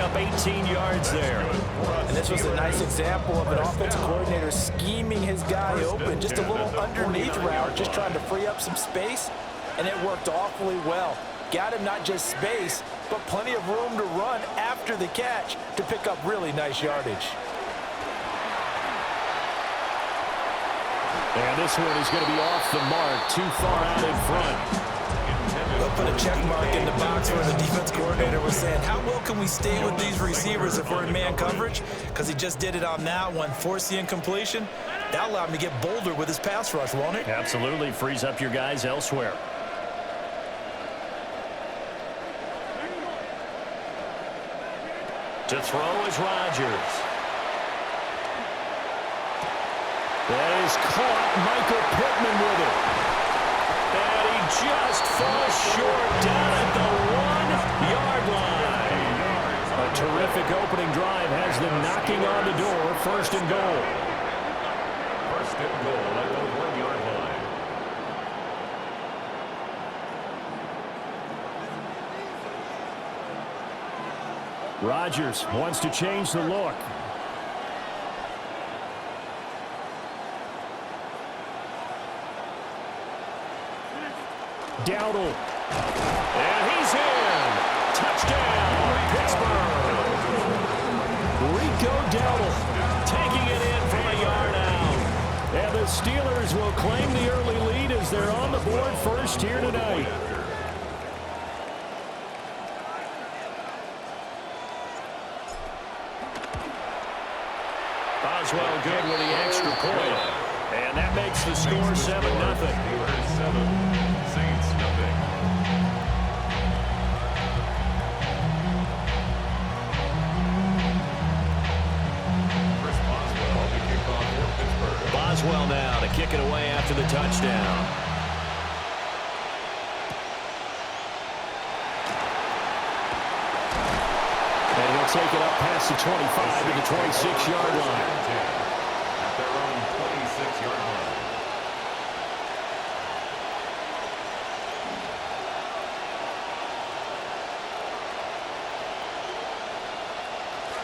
up 18 yards there. And this was a nice example of an offensive coordinator scheming his guy open. Just a little underneath route, just trying to free up some space, and it worked awfully well. Got him not just space, but plenty of room to run after the catch to pick up really nice yardage. And this one is going to be off the mark, too far out in front. They'll put a check mark in the box where the defense coordinator was saying, how well can we stay with these receivers if we're in man coverage? Because he just did it on that one, forced the incompletion. That allowed him to get bolder with his pass rush, won't it? Absolutely. Frees up your guys elsewhere. To throw is Rodgers. That is caught. Michael Pittman with it. And he just falls short down at the 1-yard line. A terrific opening drive has them knocking on the door. First and goal. First and goal at the 1-yard line. Rodgers wants to change the look. Dowdle. And he's in. Touchdown, Pittsburgh. Rico Dowdle taking it in from a yard out. And the Steelers will claim the early lead as they're on the board first here tonight. Boswell good with the extra point. And that makes the score 7-0. Saints nothing. Chris Boswell to kick off for Pittsburgh. Boswell now to kick it away after the touchdown. And he'll take it up past the 25 to the 26-yard line. At their own 26-yard line.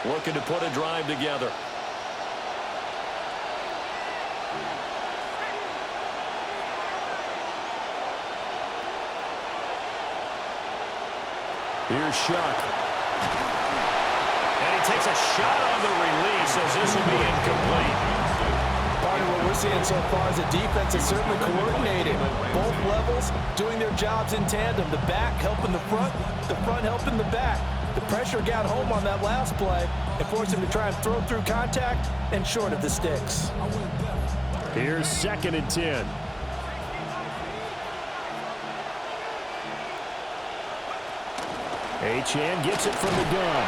Looking to put a drive together. Here's Shuck. And he takes a shot on the release as this will be incomplete. Part of what we're seeing so far is the defense is certainly coordinated. Both levels doing their jobs in tandem. The back helping the front helping the back. The pressure got home on that last play and forced him to try and throw through contact and short of the sticks. Here's 2nd and 10. Achane gets it from the gun.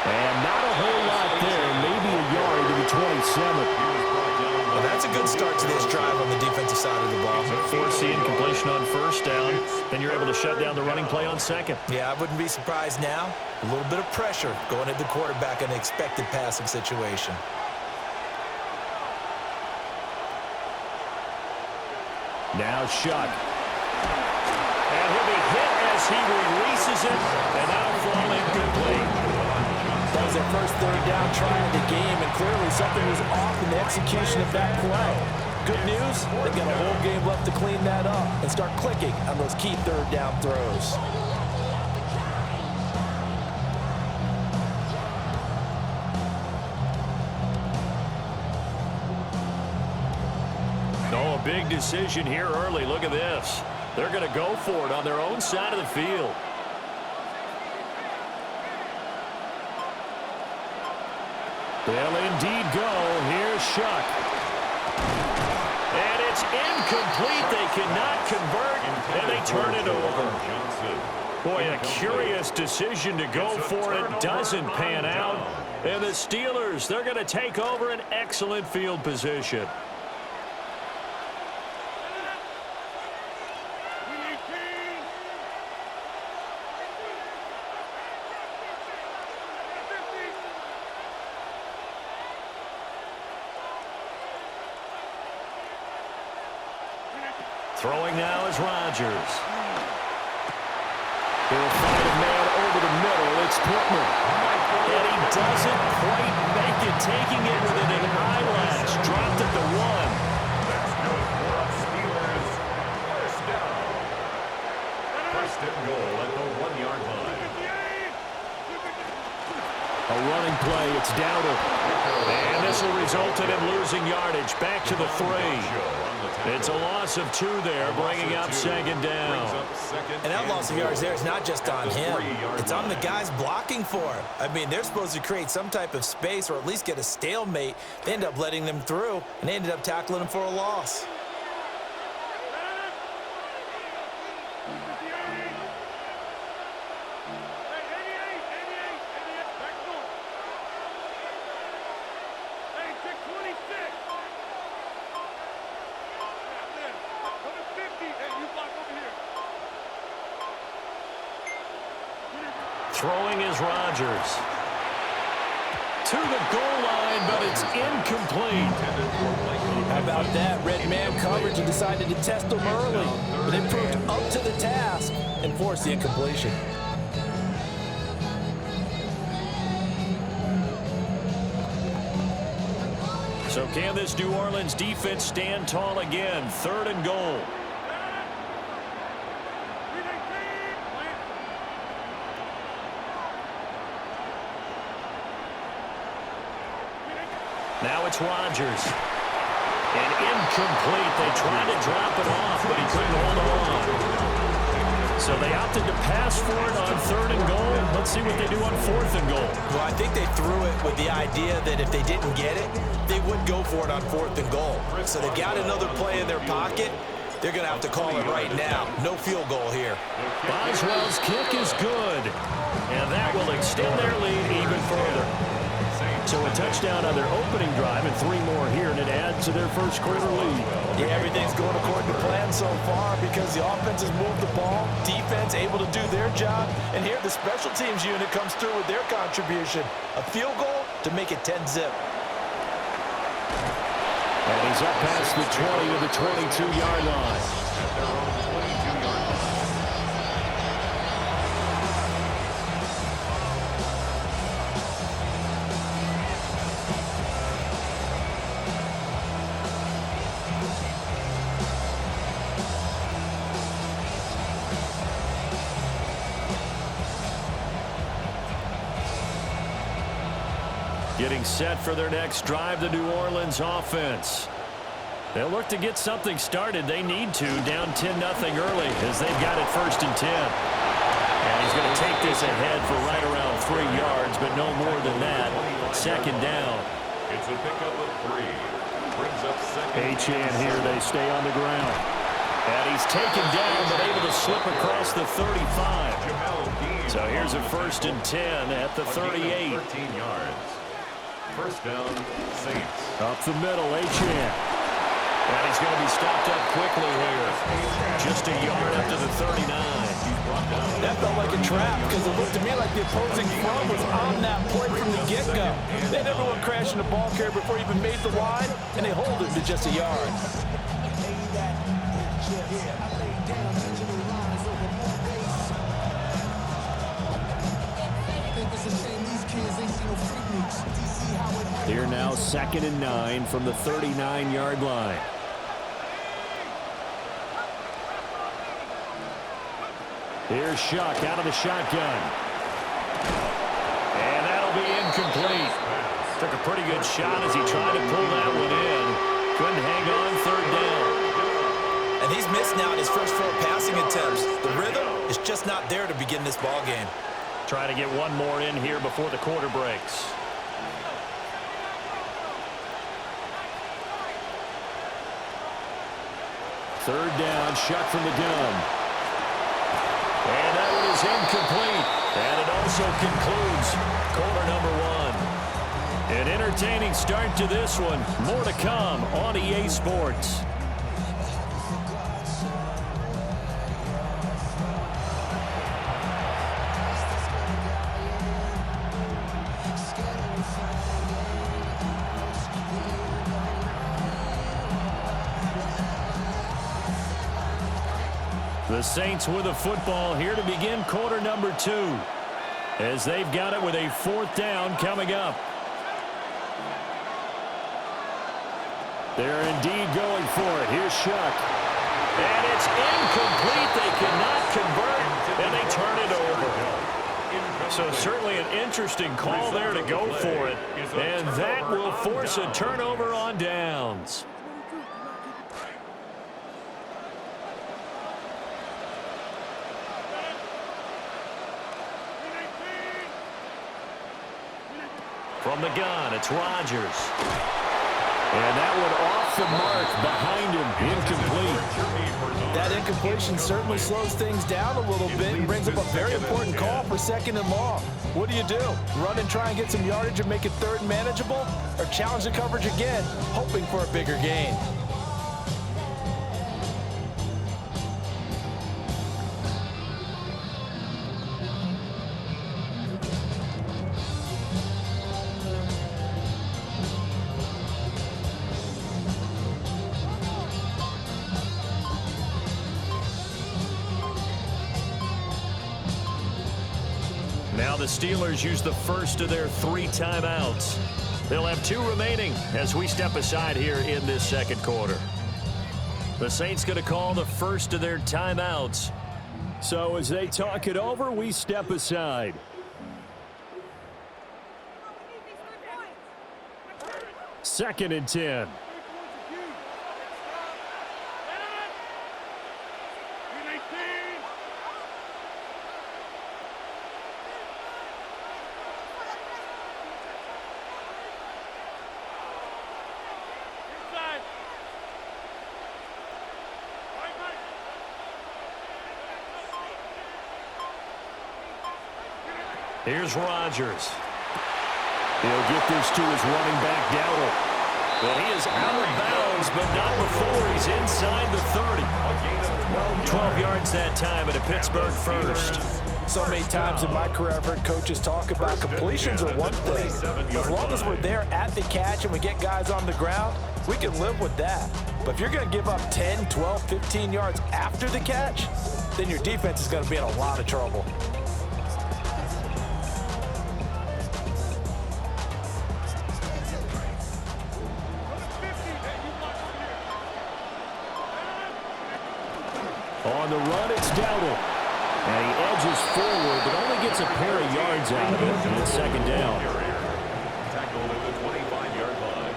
And not a whole lot there. Maybe a yard to the 27. Well, that's a good start to this drive on the defensive side of the ball. Force the incompletion on first down. Then you're able to shut down the running play on second. Yeah, I wouldn't be surprised now. A little bit of pressure going at the quarterback in an expected passing situation. Now Shuck. And he'll be hit as he releases it. And that'll fall incomplete. That was their first third down try of the game, and clearly something was off in the execution of that play. Good news, they've got a whole game left to clean that up and start clicking on those key third down throws. Oh, a big decision here early. Look at this. They're going to go for it on their own side of the field. They'll indeed go. Here's Shuck. And it's incomplete. They cannot convert, and they turn it over. Boy, a curious decision to go for it. Doesn't pan out. And the Steelers, they're going to take over an excellent field position. Throwing now is Rodgers. He'll find a man over the middle. It's Pittman. doesn't quite make it, taking it within an eyelash. Dropped at the 1. That's good for us Steelers. First down. First and goal at the 1-yard line. A running play. It's Dowdle. And this will result in him losing yardage. Back to the 3. It's a loss of 2 there, bringing up second down. And that loss of yards there is not just on him. It's on the guys blocking for him. I mean, they're supposed to create some type of space or at least get a stalemate. They end up letting them through, and they ended up tackling him for a loss. Throwing is Rodgers. To the goal line, but it's incomplete. How about that? Red man coverage and decided to test them early. But they proved up to the task and forced the incompletion. So can this New Orleans defense stand tall again? 3rd and goal. Now it's Rodgers. And incomplete. They tried to drop it off, but he couldn't hold on. So they opted to pass for it on 3rd and goal. Let's see what they do on 4th and goal. Well, I think they threw it with the idea that if they didn't get it, they would go for it on 4th and goal. So they've got another play in their pocket. They're going to have to call it right now. No field goal here. Boswell's kick is good. And that will extend their lead even further. So a touchdown on their opening drive and 3 more here, and it adds to their first quarter lead. Yeah, everything's going according to plan so far because the offense has moved the ball, defense able to do their job, and here the special teams unit comes through with their contribution. A field goal to make it 10-zip. And he's up past the 20 to the 22-yard line. Getting set for their next drive, the New Orleans offense. They'll look to get something started. They need to, down 10-0 early as they've got it 1st and 10. And he's going to take this ahead for right around 3 yards, but no more than that. 2nd down. It's a pickup of 3. Brings up second. Achane here, they stay on the ground. And he's taken down, but able to slip across the 35. So here's a 1st and 10 at the 38. 13 yards. First down, Saints. Up the middle, Achane. And he's going to be stopped up quickly here. Just a yard up to the 39. That felt like a trap because it looked to me like the opposing front was on that play from the get-go. They had everyone crashing the ball carrier before he even made the line, and they hold him to just a yard. Here now 2nd and 9 from the 39-yard line. Here's Shuck out of the shotgun. And that'll be incomplete. Took a pretty good shot as he tried to pull that one in. Couldn't hang on 3rd down. And he's missed now in his first 4 passing attempts. The rhythm is just not there to begin this ball game. Try to get one more in here before the quarter breaks. Third down, Shuck from the gun. And that one is incomplete. And it also concludes quarter number 1. An entertaining start to this one. More to come on EA Sports. The Saints with a football here to begin quarter number 2. as they've got it with a 4th down coming up. They're indeed going for it. Here's Shuck. And it's incomplete. They cannot convert, and they turn it over. So certainly an interesting call there to go for it. And that will force a turnover on downs. From the gun, it's Rodgers. And that one off the mark behind him, incomplete. That incompletion certainly slows things down a little bit and brings up a very important call for 2nd and long. What do? Run and try and get some yardage and make it 3rd and manageable? Or challenge the coverage again, hoping for a bigger gain? Now the Steelers use the first of their 3 timeouts. They'll have 2 remaining as we step aside here in this 2nd quarter. The Saints going to call the first of their timeouts. So as they talk it over, we step aside. Second and 10. Here's Rodgers. He'll get this to his running back, Dowdle. But he is out of bounds, but not before he's inside the 30. 12 yards that time at a Pittsburgh first. So many times in my career I've heard coaches talk about completions are one thing. As long as we're there at the catch and we get guys on the ground, we can live with that. But if you're going to give up 10, 12, 15 yards after the catch, then your defense is going to be in a lot of trouble. On the run, it's Dowdle. And he edges forward, but only gets a pair of yards out of it. And it's 2nd down. Tackled at the 25-yard line.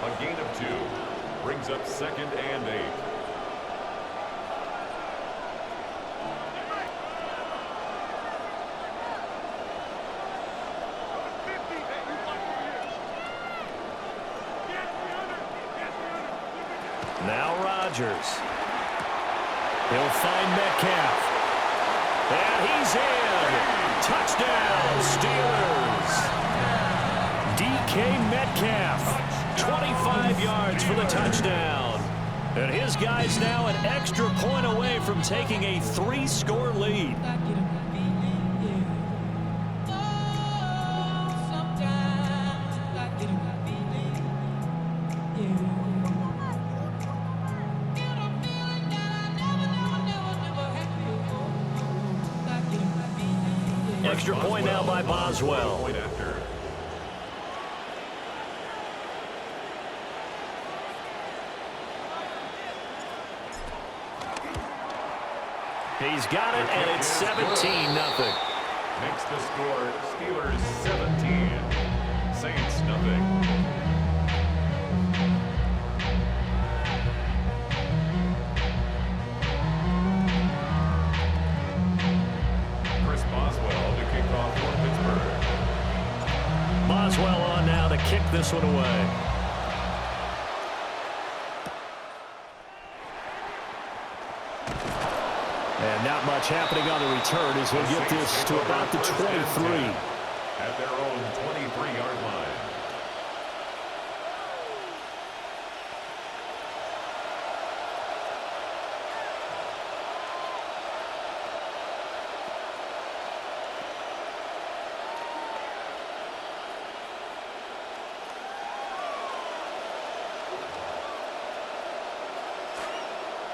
A gain of 2 brings up 2nd and 8. Now Rodgers. He'll find Metcalf. And he's in. Touchdown, Steelers. DK Metcalf, 25 yards for the touchdown. And his guy's now an extra point away from taking a 3-score lead. Extra point now by Boswell. He's got it, and it's 17-0. Makes the score Steelers 17, Saints nothing. Boswell on now to kick this one away. And not much happening on the return as he'll get this to about the 23. At their own 23-yard line.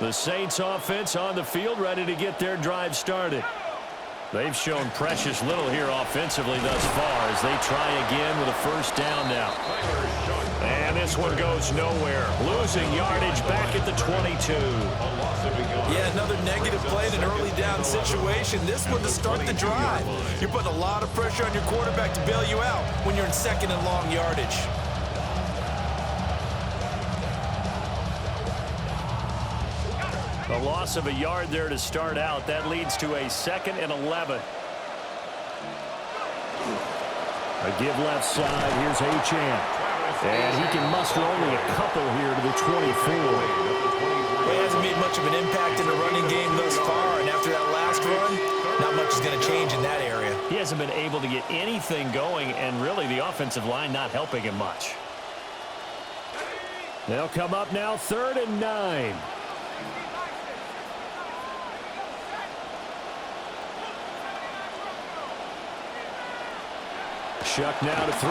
The Saints offense on the field, ready to get their drive started. They've shown precious little here offensively thus far as they try again with a first down now. And this one goes nowhere. Losing yardage back at the 22. Yeah, another negative play in an early down situation. This one to start the drive. You're putting a lot of pressure on your quarterback to bail you out when you're in second and long yardage. A loss of a yard there to start out. That leads to a 2nd and 11. A give left side. Here's Achane. And he can muster only a couple here to the 24. He hasn't made much of an impact in the running game thus far. And after that last run, not much is going to change in that area. He hasn't been able to get anything going, and really the offensive line not helping him much. They'll come up now 3rd and 9. Shuck now to throw.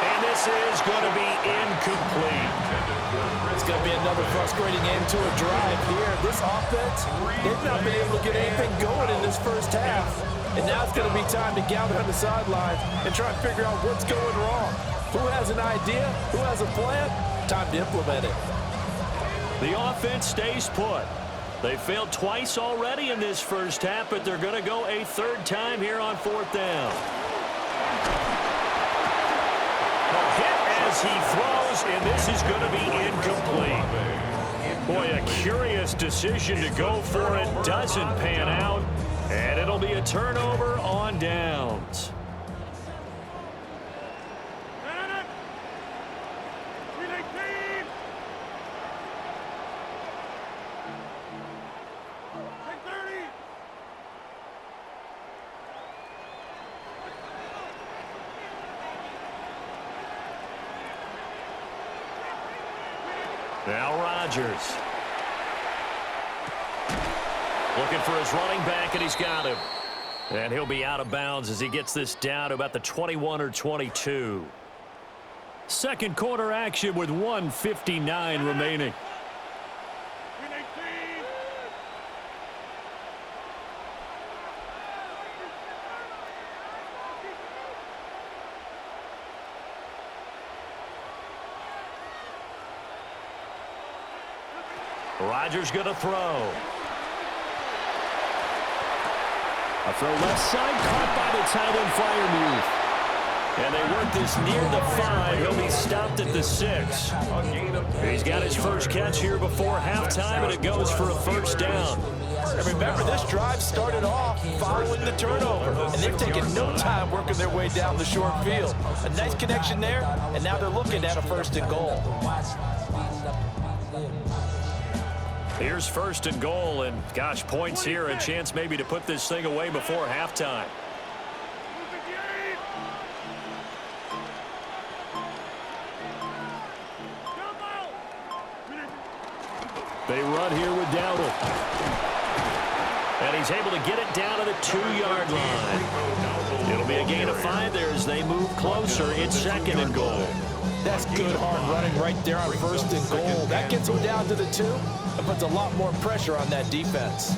And this is going to be incomplete. It's going to be another frustrating end to a drive here. This offense, they've not been able to get anything going in this first half. And now it's going to be time to gather on the sidelines and try and figure out what's going wrong. Who has an idea? Who has a plan? Time to implement it. The offense stays put. They failed twice already in this first half, but they're going to go a 3rd time here on 4th down. As he throws, and this is going to be incomplete. Boy, a curious decision to go for it. Doesn't pan out, and it'll be a turnover on downs. Now Rodgers. Looking for his running back, and he's got him. And he'll be out of bounds as he gets this down to about the 21 or 22. Second quarter action with 1:59 remaining. Rodgers going to throw. A throw left side, caught by the tight end Freiermuth. And they work this near the 5. He'll be stopped at the 6. He's got his first catch here before halftime, and it goes for a first down. And remember, this drive started off following the turnover, and they've taken no time working their way down the short field. A nice connection there, and now they're looking at a 1st and goal. Here's 1st and goal, and gosh, points here, a chance maybe to put this thing away before halftime. They run here with Dowdle. And he's able to get it down to the 2-yard line. It'll be a gain of 5 there as they move closer. It's 2nd and goal. That's good hard running right there on 1st and goal. That gets them down to the 2 and puts a lot more pressure on that defense.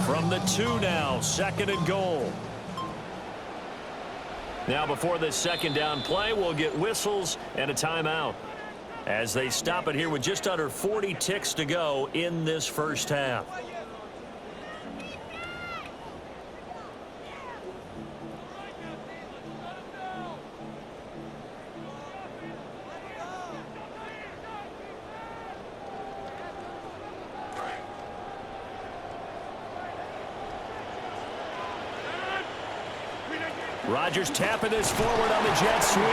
From the 2 now, 2nd and goal. Now before this 2nd down play, we'll get whistles and a timeout as they stop it here with just under 40 ticks to go in this first half. Rodgers tapping this forward on the jet sweep.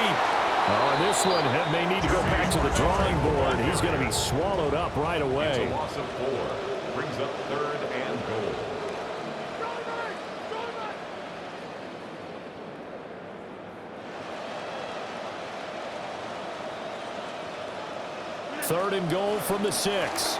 Oh, and this one may need to go back to the drawing board. He's going to be swallowed up right away. It's a loss of 4. Brings up 3rd and goal. Third and goal from the 6.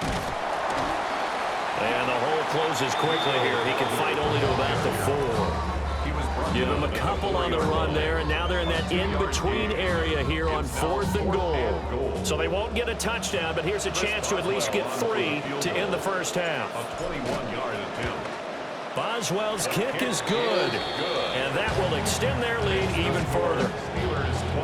And the hole closes quickly here. He can fight only to about the 4. Give him a couple on the run there, and now they're in that in-between area here on 4th and goal. So they won't get a touchdown, but here's a chance to at least get 3 to end the first half. A 21-yard attempt. Boswell's kick is good, and that will extend their lead even further.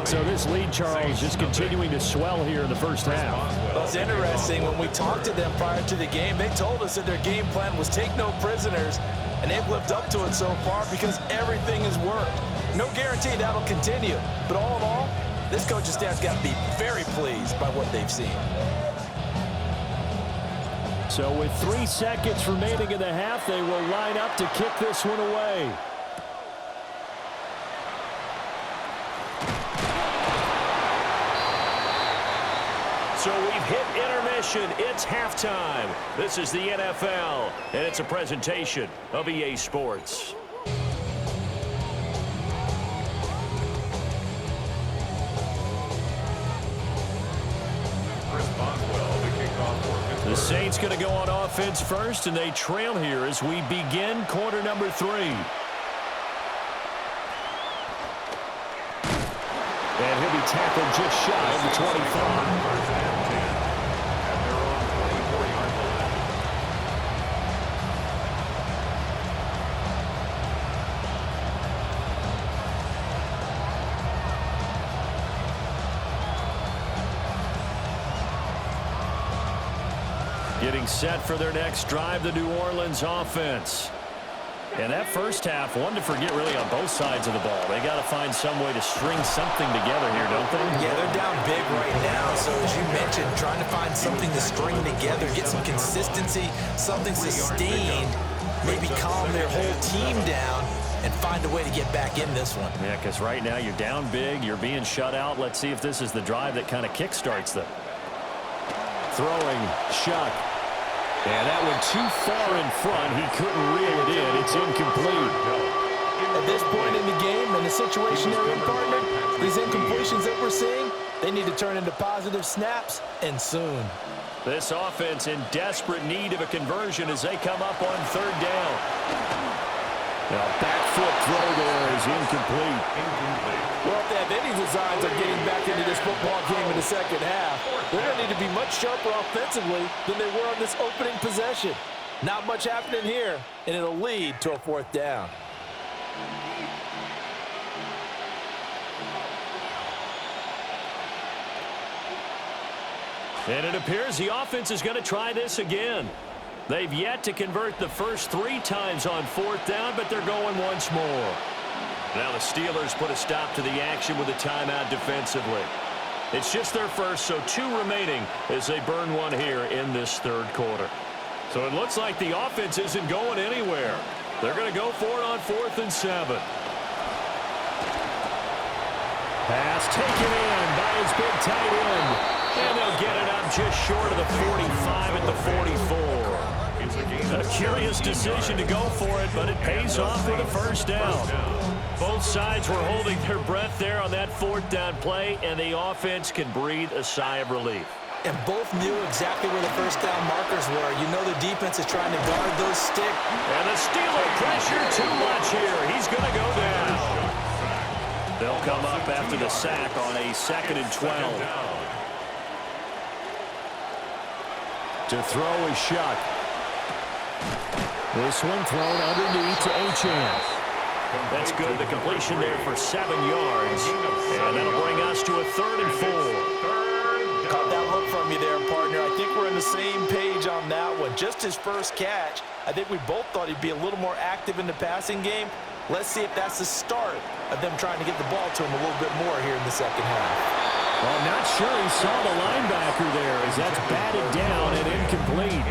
So this lead, Charles, just continuing to swell here in the first half. Well, it's interesting. When we talked to them prior to the game, they told us that their game plan was take no prisoners, and they've lived up to it so far because everything has worked. No guarantee that'll continue, but all in all, this coaching staff's got to be very pleased by what they've seen. So with 3 seconds remaining in the half, they will line up to kick this one away. So we've hit intermission. It's halftime. This is the NFL, and it's a presentation of EA Sports. The Saints going to go on offense first, and they trail here as we begin quarter number 3. And he'll be tackled just shy of the 25. Getting set for their next drive, the New Orleans offense. And that first half, one to forget really on both sides of the ball. They got to find some way to string something together here, don't they? Yeah, they're down big right now. So as you mentioned, trying to find something to string together, get some consistency, something sustained, maybe calm their whole team down and find a way to get back in this one. Yeah, because right now you're down big, you're being shut out. Let's see if this is the drive that kind of kickstarts them. Throwing, Shuck. And that one too far in front. He couldn't reel it in. It's incomplete. At this point in the game and the situation they're in, partner, these incompletions that we're seeing, they need to turn into positive snaps, and soon. This offense in desperate need of a conversion as they come up on 3rd down. Now, back foot throw there is incomplete. Well, if they have any designs of getting back into this football game in the second half, they're going to need to be much sharper offensively than they were on this opening possession. Not much happening here, and it'll lead to a 4th down. And it appears the offense is going to try this again. They've yet to convert the first 3 times on 4th down, but they're going once more. Now the Steelers put a stop to the action with a timeout defensively. It's just their first, so 2 remaining as they burn one here in this 3rd quarter. So it looks like the offense isn't going anywhere. They're going to go for it on 4th and 7. Pass taken in by his big tight end. And they'll get it up just short of the 45 at the 44. A curious decision to go for it, but it pays off with a first down. Both sides were holding their breath there on that 4th down play, and the offense can breathe a sigh of relief. And both knew exactly where the first down markers were. You know the defense is trying to guard those sticks. And the Steeler pressure too much here. He's going to go down. They'll come up after the sack on a 2nd and 12. To throw is Shuck. This one thrown underneath to Achane. That's good. The completion there for 7 yards. And that'll bring us to a 3rd and 4. Caught that look from you there, partner. I think we're on the same page on that one. Just his first catch. I think we both thought he'd be a little more active in the passing game. Let's see if that's the start of them trying to get the ball to him a little bit more here in the second half. Well, I'm not sure he saw the linebacker there as that's batted down and incomplete.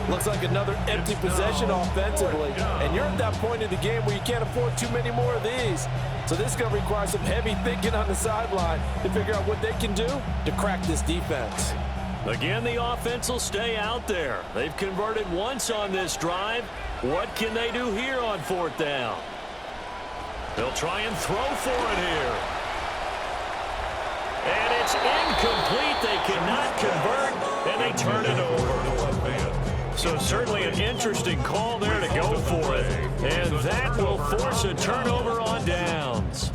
Looks like another empty possession offensively. And you're at that point in the game where you can't afford too many more of these. So this is going to require some heavy thinking on the sideline to figure out what they can do to crack this defense. Again, the offense will stay out there. They've converted once on this drive. What can they do here on 4th down? They'll try and throw for it here. And it's incomplete. They cannot convert, and they turn it over. So certainly an interesting call there to go for it. And that will force a turnover on downs.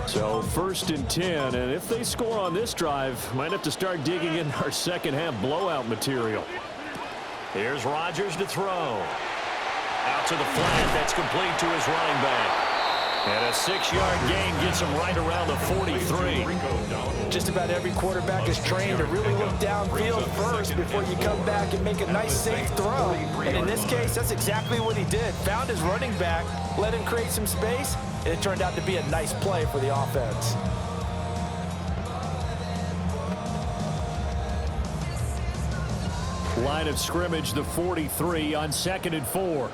So 1st and 10, and if they score on this drive, might have to start digging in our second half blowout material. Here's Rodgers to throw. Out to the flat, that's complete to his running back. And a 6-yard gain gets him right around the 43. Just about every quarterback is trained to really look downfield first before you come back and make a nice safe throw. And in this case, that's exactly what he did. Found his running back, let him create some space, and it turned out to be a nice play for the offense. Line of scrimmage, the 43 on 2nd and 4.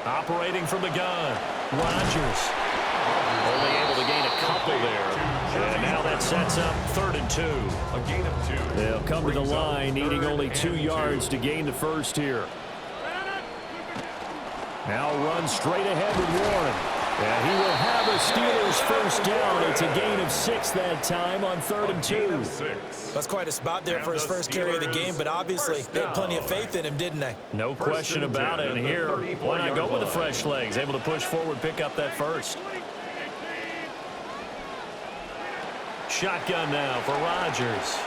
Operating from the gun, Rodgers. Only able to gain a couple there. And now that sets up 3rd and 2. A gain of 2. They'll come to the line, needing only 2 yards to gain the first here. Now run straight ahead with Warren. And he will have a Steelers first down. It's a gain of 6 that time on 3rd and 2. That's quite a spot there for his first carry of the game, but obviously they had plenty of faith in him, didn't they? No question about it. And here, why not go with the fresh legs? Able to push forward, pick up that first. Shotgun now for Rodgers.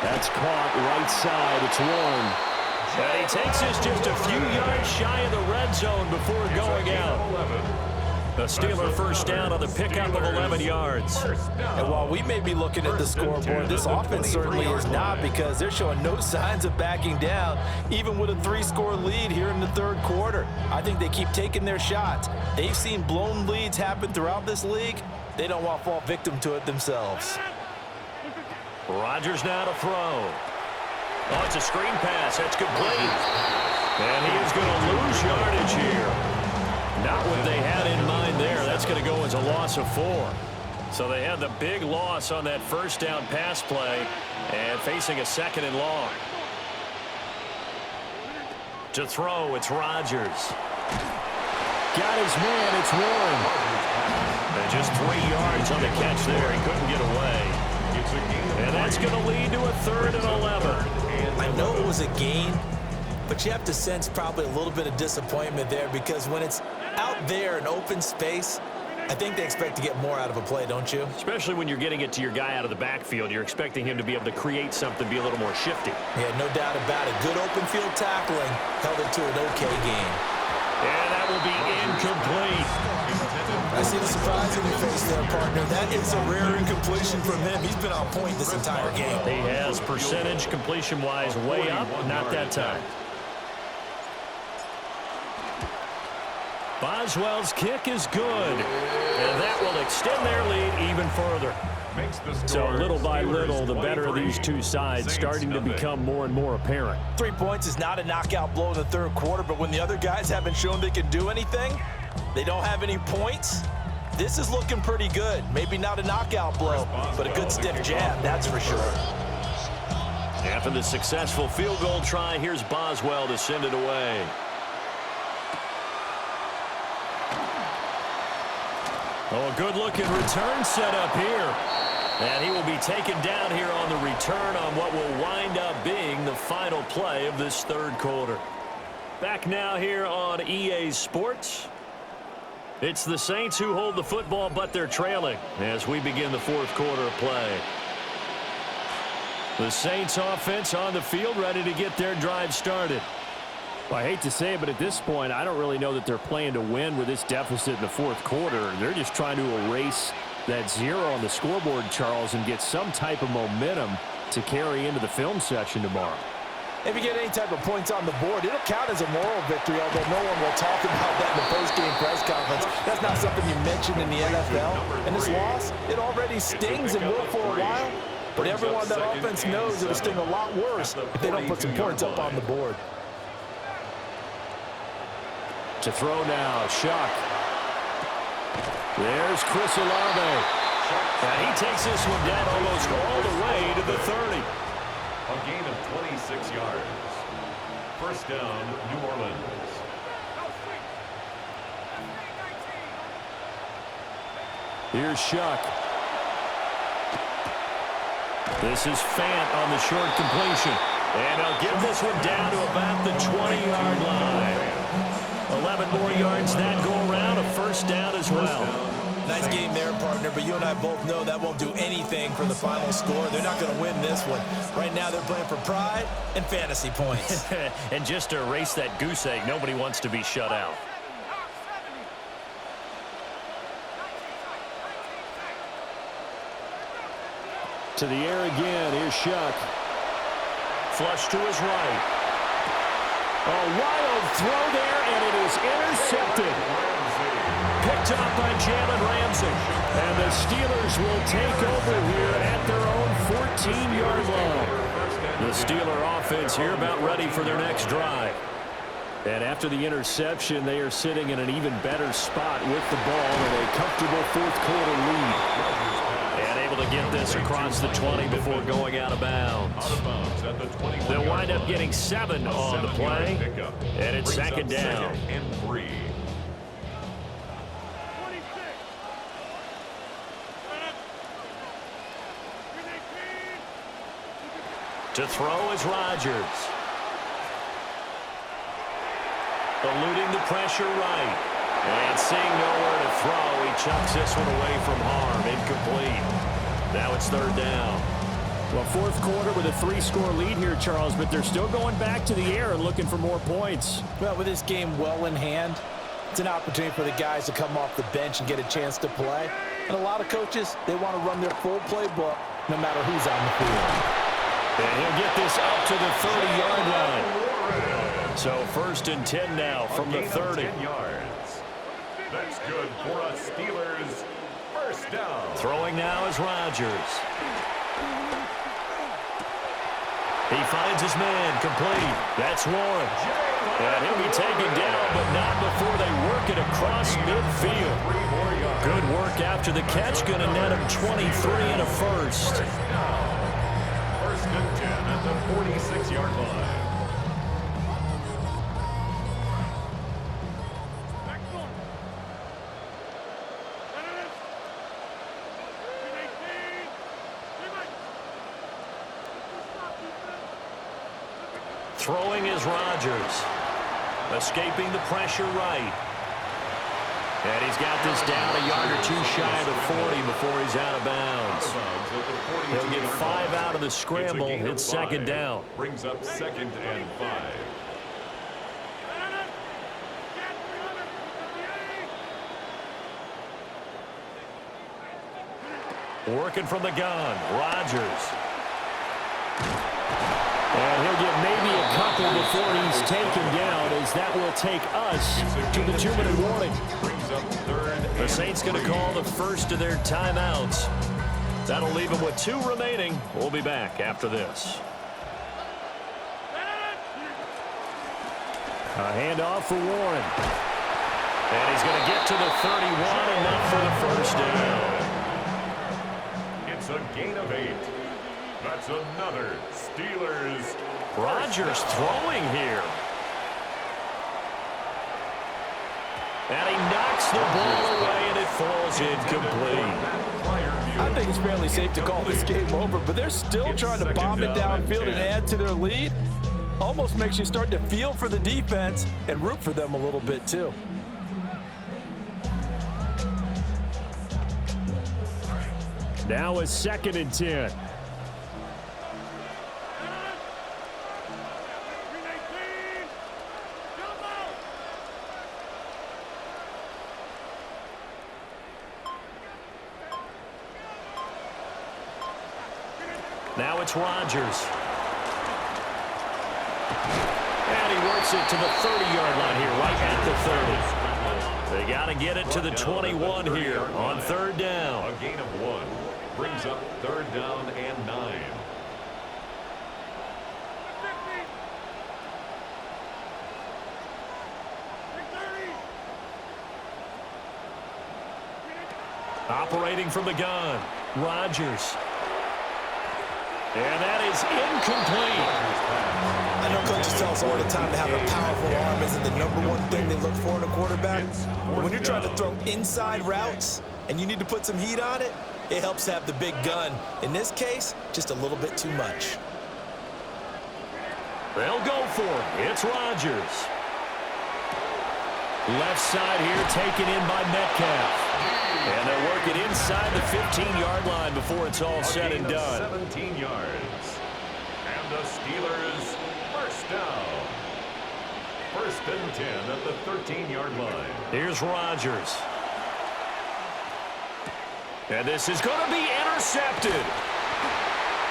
That's caught right side. It's Warren. And he takes this just a few yards shy of the red zone before going out. The Steeler first down on the pickup of 11 yards. And while we may be looking at the scoreboard, this offense certainly is not, because they're showing no signs of backing down, even with a 3-score lead here in the 3rd quarter. I think they keep taking their shots. They've seen blown leads happen throughout this league. They don't want to fall victim to it themselves. Rodgers now to throw. Oh, it's a screen pass. That's complete. And he is going to lose yardage here. Not what they had in mind there. That's going to go as a loss of 4. So they had the big loss on that first down pass play and facing a 2nd and long. To throw, it's Rodgers. Got his man, it's Warren. And just 3 yards on the catch there. He couldn't get away. And that's going to lead to a 3rd and 11. I know it was a gain, but you have to sense probably a little bit of disappointment there, because when it's out there in open space, I think they expect to get more out of a play, don't you? Especially when you're getting it to your guy out of the backfield. You're expecting him to be able to create something, be a little more shifty. Yeah, no doubt about it. Good open field tackling held it to an okay game. And that will be incomplete. I see the surprise in your face there, partner. That is a rare incompletion from him. He's been on point this entire game. He has percentage completion-wise way up, not that time. Boswell's kick is good, and that will extend their lead even further. So little by little, the better of these two sides starting to become more and more apparent. 3 points is not a knockout blow in the 3rd quarter, but when the other guys haven't shown they can do anything, they don't have any points, this is looking pretty good. Maybe not a knockout blow, but a good stiff jab, that's for sure. After the successful field goal try, here's Boswell to send it away. Oh, a good-looking return set up here. And he will be taken down here on the return on what will wind up being the final play of this 3rd quarter. Back now here on EA Sports. It's the Saints who hold the football, but they're trailing as we begin the 4th quarter of play. The Saints offense on the field, ready to get their drive started. Well, I hate to say it, but at this point, I don't really know that they're playing to win with this deficit in the 4th quarter. They're just trying to erase that 0 on the scoreboard, Charles, and get some type of momentum to carry into the film session tomorrow. If you get any type of points on the board, it'll count as a moral victory, although no one will talk about that in the post-game press conference. That's not something you mentioned in the NFL. And this loss, it already stings and will for a while. But everyone on that offense knows it'll sting a lot worse if they don't put some points up on the board. To throw now, Shuck. There's Chris Olave. And he takes this one down almost all the way to the 30. A gain of 26 yards. First down, New Orleans. Here's Shuck. This is Fant on the short completion. And he'll get this one down to about the 20-yard line. 11 more yards that go around, a first down as well. Nice game there, partner, but you and I both know that won't do anything for the final score. They're not going to win this one. Right now, they're playing for pride and fantasy points. And just to erase that goose egg, nobody wants to be shut out. To the air again. Here's Shuck. Flush to his right. A wild throw there, and it is intercepted. Picked up by Jalen Ramsey. And the Steelers will take over here at their own 14-yard line. The Steeler offense here about ready for their next drive. And after the interception, they are sitting in an even better spot with the ball in a comfortable fourth-quarter lead. And able to get this across the 20 before going out of bounds. They'll wind up getting 7 on the play. And it's second down. And 3. To throw is Rodgers. Eluding the pressure right. And seeing nowhere to throw, he chucks this one away from harm. Incomplete. Now it's third down. Well, fourth quarter with a 3-score lead here, Charles, but they're still going back to the air and looking for more points. Well, with this game well in hand, it's an opportunity for the guys to come off the bench and get a chance to play. And a lot of coaches, they want to run their full playbook no matter who's on the field. And he'll get this up to the 30-yard line. So first and 10 now from the 30. 10 yards. That's good for us Steelers. First down. Throwing now is Rodgers. He finds his man complete. That's Warren. And he'll be taken down, but not before they work it across midfield. Good work after the catch. Going to net him 23 and a first. First and 10 at the 46-yard line. Throwing is Rodgers. Escaping the pressure right. And he's got this down a yard or two shy of the 40 before he's out of bounds. He'll get 5 out of the scramble. It's second down. Brings up second and 5. Working from the gun, Rodgers. And he'll get maybe a couple before he's taken down, as that will take us to the 2-minute warning. The Saints going to call the first of their timeouts. That'll leave them with 2 remaining. We'll be back after this. A handoff for Warren. And he's going to get to the 31, enough for the first down. It's a gain of 8. That's another Steelers. Rodgers throwing here. And he knocks the ball away, and it falls incomplete. I think it's fairly safe to call this game over, but they're still trying to bomb it downfield and add to their lead. Almost makes you start to feel for the defense and root for them a little bit, too. Now it's second and 10. Now it's Rodgers. And he works it to the 30-yard line here, right at the 30. They got to get it to the 21 here on third down. A gain of 1 brings up third down and 9. Operating from the gun, Rodgers. And that is incomplete. I know coaches tell us all the time to have a powerful arm isn't the #1 thing they look for in a quarterback. But when you're trying to throw inside routes and you need to put some heat on it, it helps have the big gun. In this case, just a little bit too much. They'll go for it. It's Rodgers. Left side here taken in by Metcalf. And they'll work it inside the 15-yard line before it's all said and done. 17 yards. And the Steelers first down. 1st and 10 at the 13-yard line. Here's Rodgers. And this is going to be intercepted.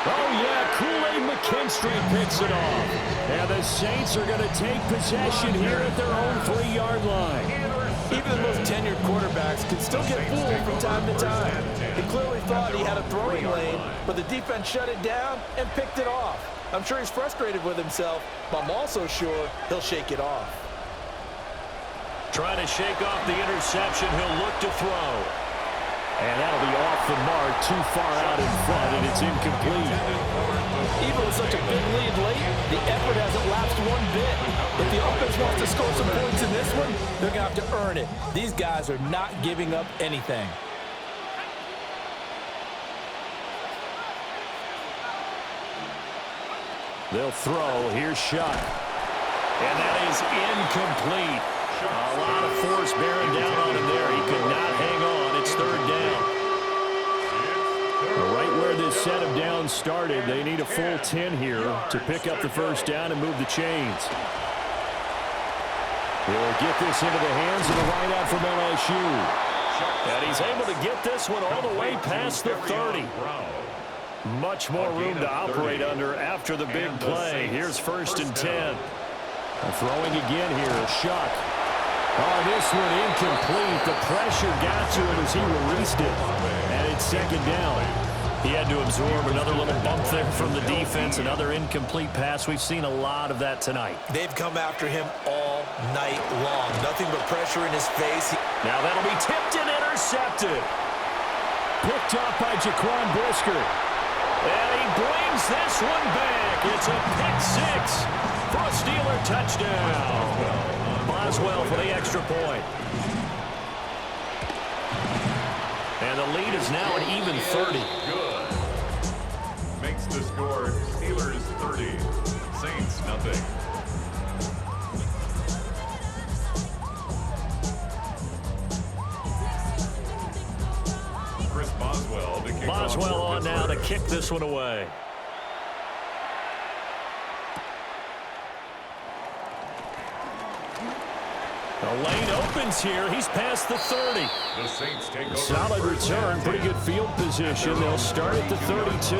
Oh, yeah, Kool-Aid McKinstry picks it off. And the Saints are going to take possession here at their own 3-yard line. Even the most tenured quarterbacks can still get fooled from time to time. He clearly thought he had a throwing lane, but the defense shut it down and picked it off. I'm sure he's frustrated with himself, but I'm also sure he'll shake it off. Trying to shake off the interception, he'll look to throw. And that'll be off the mark, too far out in front, and it's incomplete. Even with such a big lead late, the effort hasn't lapsed one bit. If the offense wants to score some points in this one, they're going to have to earn it. These guys are not giving up anything. They'll throw. Here's Shuck. And that is incomplete. A lot of force bearing down on him there. He could not hang on. It's 3rd down. Right where this set of downs started, they need a full 10 here to pick up the 1st down and move the chains. He'll get this into the hands of the wideout from LSU. And he's able to get this one all the way past the 30. Much more room to operate under after the big play. Here's 1st and 10. Throwing again here, Shuck. Oh, this one incomplete. The pressure got to him as he released it. And it's 2nd down. He had to absorb another little bump there from the defense. Another incomplete pass. We've seen a lot of that tonight. They've come after him all night long. Nothing but pressure in his face. Now that'll be tipped and intercepted. Picked up by Jaquan Brisker. And he brings this one back. It's a pick-6 for a Steeler touchdown. Boswell for the extra point. And the lead is now an even 30. Good. Makes the score Steelers 30, Saints nothing. Chris Boswell to kick Boswell off on now to kick this one away. The lane opens here. He's past the 30. The Saints take over. Solid return. Pretty good field position. They'll start at the 32.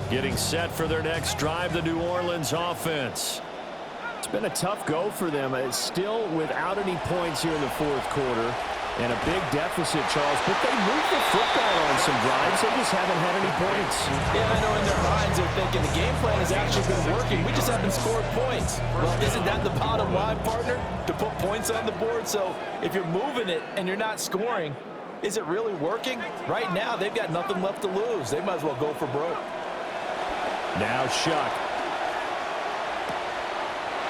Getting set for their next drive, the New Orleans offense. It's been a tough go for them. It's still without any points here in the 4th quarter. And a big deficit, Charles, but they moved the football on some drives. They just haven't had any points. Yeah, I know in their minds they're thinking the game plan has actually been working. We just haven't scored points. Well, isn't that the bottom line, partner? To put points on the board? So if you're moving it and you're not scoring, is it really working? Right now, they've got nothing left to lose. They might as well go for broke. Now Shuck.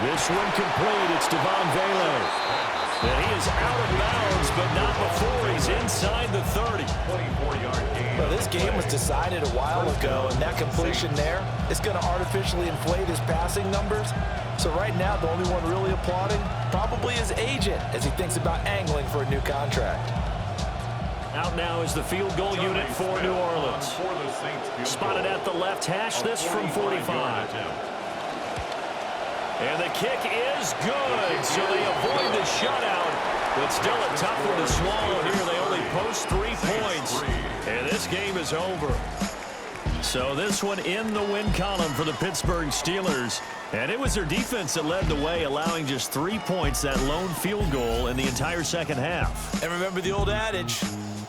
This one complete. It's Devon Vele. And he is out of bounds, but not before he's inside the 30. 24-yard gain. Well, this game was decided a while ago, and that completion there is going to artificially inflate his passing numbers. So right now, the only one really applauding probably his agent as he thinks about angling for a new contract. Out now is the field goal unit for New Orleans. Spotted at the left hash, this from 45. And the kick is good, so they avoid the shutout. But still a tough one to swallow here. They only post 3 points, and this game is over. So this one in the win column for the Pittsburgh Steelers. And it was their defense that led the way, allowing just 3 points, that lone field goal in the entire second half. And remember the old adage,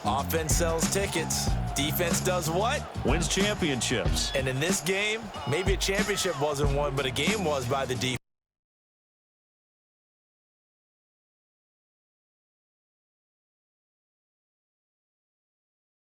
offense sells tickets, Defense does what? Wins championships. And in this game, maybe a championship wasn't won, but a game was by the defense.